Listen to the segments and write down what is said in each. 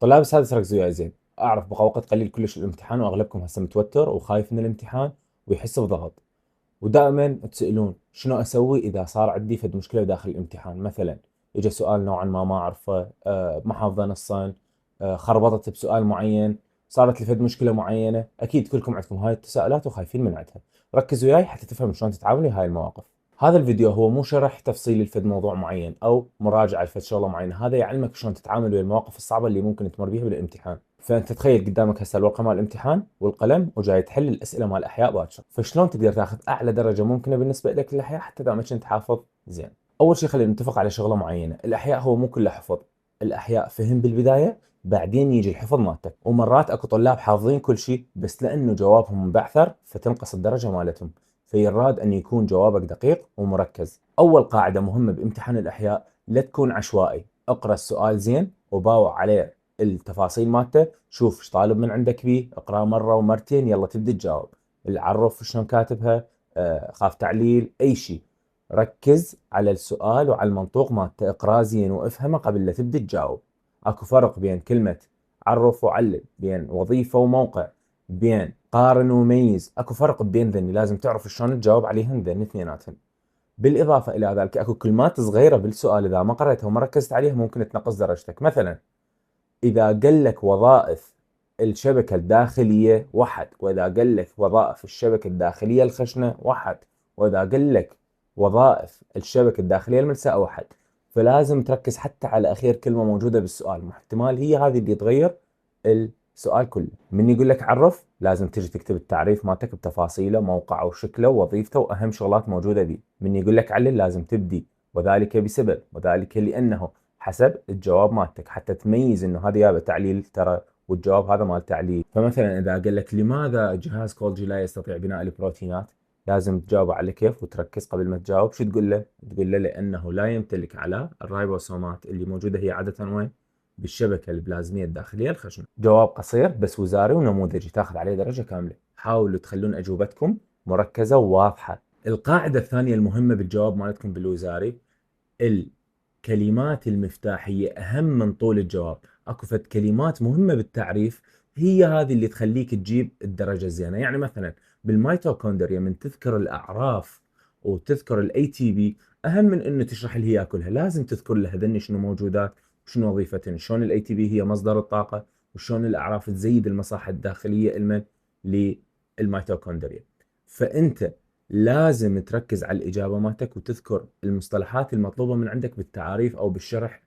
طلاب السادس ركزوا وياي زين. اعرف بقى وقت قليل كلش الامتحان، واغلبكم هسه متوتر وخايف من الامتحان ويحس بضغط. ودائما تسالون شنو اسوي اذا صار عندي فد مشكله داخل الامتحان. مثلا اجى سؤال نوعا ما اعرفه، ما حافظه نصا، خربطت بسؤال معين، صارت لي فد مشكله معينه. اكيد كلكم عندكم هاي التساؤلات وخايفين من عندها. ركز وياي حتى تفهم شلون تتعامل ويا هاي المواقف. هذا الفيديو هو مو شرح تفصيلي لفد موضوع معين او مراجعه لفد شغله معينه، هذا يعلمك شلون تتعامل ويا المواقف الصعبه اللي ممكن تمر بيها بالامتحان. فانت تخيل قدامك هسه الورقه مال الامتحان والقلم وجاي تحل الاسئله مال الاحياء باكر، فشلون تقدر تاخذ اعلى درجه ممكنه بالنسبه لك للاحياء حتى اذا ما كنت حافظ زين. اول شيء خلينا نتفق على شغله معينه، الاحياء هو مو كله حفظ. الاحياء فهم بالبدايه، بعدين يجي الحفظ مالتك. ومرات اكو طلاب حافظين كل شيء بس لانه جوابهم مبعثر فتنقص الدرجه مالتهم. فيراد ان يكون جوابك دقيق ومركز. اول قاعده مهمه بامتحان الاحياء، لا تكون عشوائي. اقرا السؤال زين وباوع عليه التفاصيل مالته، شوف ايش طالب من عندك بيه، اقراه مره ومرتين يلا تبدا تجاوب. العرف شلون كاتبها، خاف تعليل اي شيء. ركز على السؤال وعلى المنطوق مالته، اقراه زين وافهمه قبل لا تبدا تجاوب. اكو فرق بين كلمه عرف وعلل، بين وظيفه وموقع، بين قارن وميز. اكو فرق بين ذني، لازم تعرف شلون تجاوب عليهن ذني اثنيناتهم. بالاضافه الى ذلك اكو كلمات صغيره بالسؤال اذا ما قريتها وما ركزت عليها ممكن تنقص درجتك. مثلا إذا قال لك وظائف الشبكة الداخلية واحد، وإذا قال لك وظائف الشبكة الداخلية الخشنة واحد، وإذا قال لك وظائف الشبكة الداخلية الملساء واحد، فلازم تركز حتى على آخر كلمة موجودة بالسؤال، محتمال هي هذه اللي تغير السؤال كله. من يقول لك عرف لازم تجي تكتب التعريف مالتك بتفاصيله، موقعه وشكله ووظيفته وأهم شغلات موجودة بيه. من يقول لك علل لازم تبدي وذلك بسبب، وذلك لأنه، حسب الجواب مالتك حتى تميز انه هذا يابا تعليل ترى والجواب هذا مال تعليل. فمثلا اذا قال لك لماذا جهاز كولجي لا يستطيع بناء البروتينات، لازم تجاوب على كيف وتركز قبل ما تجاوب. شو تقول له؟ تقول له لانه لا يمتلك على الرايبوسومات اللي موجوده هي عاده وين؟ بالشبكه البلازميه الداخليه الخشنه. جواب قصير بس وزاري ونموذجي، تاخذ عليه درجه كامله. حاولوا تخلون اجوبتكم مركزه وواضحه. القاعده الثانيه المهمه بالجواب مالتكم بالوزاري، الكلمات المفتاحية أهم من طول الجواب. أكو فد كلمات مهمة بالتعريف هي هذه اللي تخليك تجيب الدرجة الزينة. يعني مثلا بالميتوكوندريا من تذكر الأعراف وتذكر الاي تي بي، أهم من أنه تشرح اللي هي كلها، لازم تذكر لها ذني شنو موجودات وشنو وظيفتهن، شلون الاي تي بي هي مصدر الطاقة، وشلون الأعراف تزيد المصاحة الداخلية للميتوكوندريا. فأنت لازم تركز على الإجابة مالتك وتذكر المصطلحات المطلوبة من عندك بالتعاريف أو بالشرح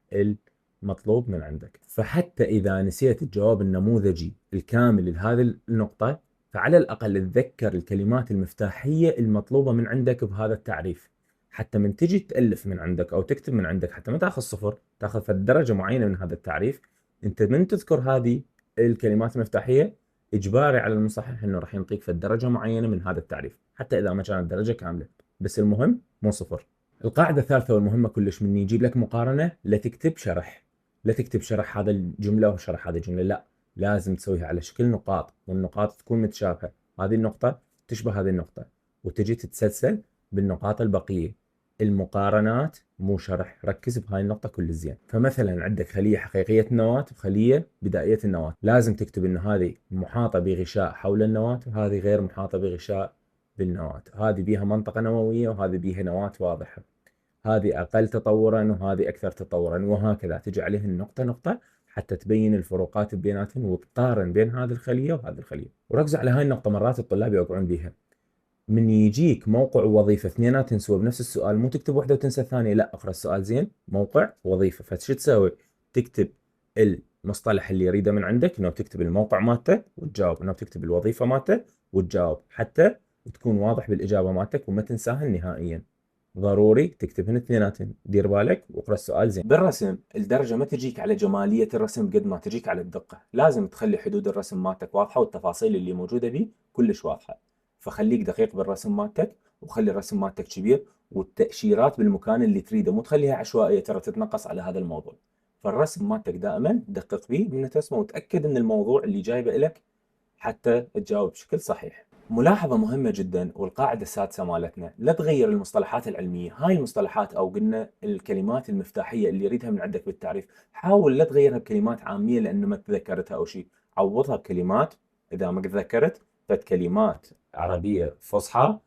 المطلوب من عندك. فحتى إذا نسيت الجواب النموذجي الكامل لهذه النقطة، فعلى الأقل تذكر الكلمات المفتاحية المطلوبة من عندك بهذا التعريف، حتى من تجي تألف من عندك أو تكتب من عندك حتى ما تاخذ صفر، تاخذ فد درجة معينة من هذا التعريف. أنت من تذكر هذه الكلمات المفتاحية اجباري على المصحح انه راح ينطيك في درجه معينه من هذا التعريف حتى اذا ما كانت درجه كامله، بس المهم مو صفر. القاعده الثالثه والمهمه كلش، من يجيب لك مقارنه لا تكتب شرح. لا تكتب شرح هذا الجمله وشرح هذه الجمله، لا، لازم تسويها على شكل نقاط والنقاط تكون متشابهه. هذه النقطه تشبه هذه النقطه وتجي تتسلسل بالنقاط البقيه. المقارنات مو شرح، ركز بهاي النقطة كل زين. فمثلا عندك خلية حقيقية النواة وخلية بدائية النواة، لازم تكتب ان هذه محاطة بغشاء حول النواة وهذه غير محاطة بغشاء بالنواة، هذه بيها منطقة نووية وهذه بيها نواة واضحة، هذه أقل تطورا وهذه أكثر تطورا، وهكذا تجي عليهن نقطة نقطة حتى تبين الفروقات بيناتهن وتقارن بين هذه الخلية وهذه الخلية. وركزوا على هاي النقطة، مرات الطلاب يوقعون بيها. من يجيك موقع ووظيفه اثنيناتهم سوا بنفس السؤال، مو تكتب واحده وتنسى الثانيه، لا، اقرا السؤال زين، موقع وظيفه، فشو تسوي؟ تكتب المصطلح اللي يريده من عندك، انه تكتب الموقع مالته وتجاوب، انه تكتب الوظيفه مالته وتجاوب، حتى تكون واضح بالاجابه مالتك وما تنساها نهائيا. ضروري تكتبهن اثنيناتهم، دير بالك واقرا السؤال زين. بالرسم الدرجه ما تجيك على جماليه الرسم قد ما تجيك على الدقه، لازم تخلي حدود الرسم مالتك واضحه والتفاصيل اللي موجوده بيه كلش واضحه. فخليك دقيق بالرسم مالتك وخلي الرسم مالتك كبير، والتأشيرات بالمكان اللي تريده مو تخليها عشوائية ترى تتنقص على هذا الموضوع. فالرسم مالتك دائما دقق بيه من ترسمه وتأكد ان الموضوع اللي جايبه لك حتى تجاوب بشكل صحيح. ملاحظة مهمة جدا والقاعدة السادسة مالتنا، لا تغير المصطلحات العلمية. هاي المصطلحات أو قلنا الكلمات المفتاحية اللي يريدها من عندك بالتعريف، حاول لا تغيرها بكلمات عامية لأنه ما تذكرتها أو شيء. عوضها بكلمات إذا ما تذكرت، كلمات عربية فصحى،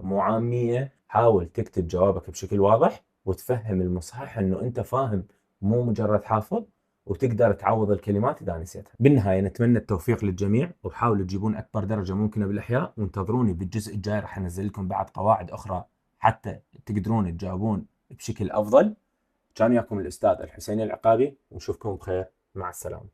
مو عامية. حاول تكتب جوابك بشكل واضح وتفهم المصحح أنه أنت فاهم، مو مجرد حافظ، وتقدر تعوض الكلمات إذا نسيتها. بالنهاية نتمنى التوفيق للجميع، وحاولوا تجيبون أكبر درجة ممكنة بالأحياء، وانتظروني بالجزء الجاي راح أنزل لكم بعد قواعد أخرى حتى تقدرون تجاوبون بشكل أفضل. كان وياكم الأستاذ الحسين العقابي، ونشوفكم بخير. مع السلامة.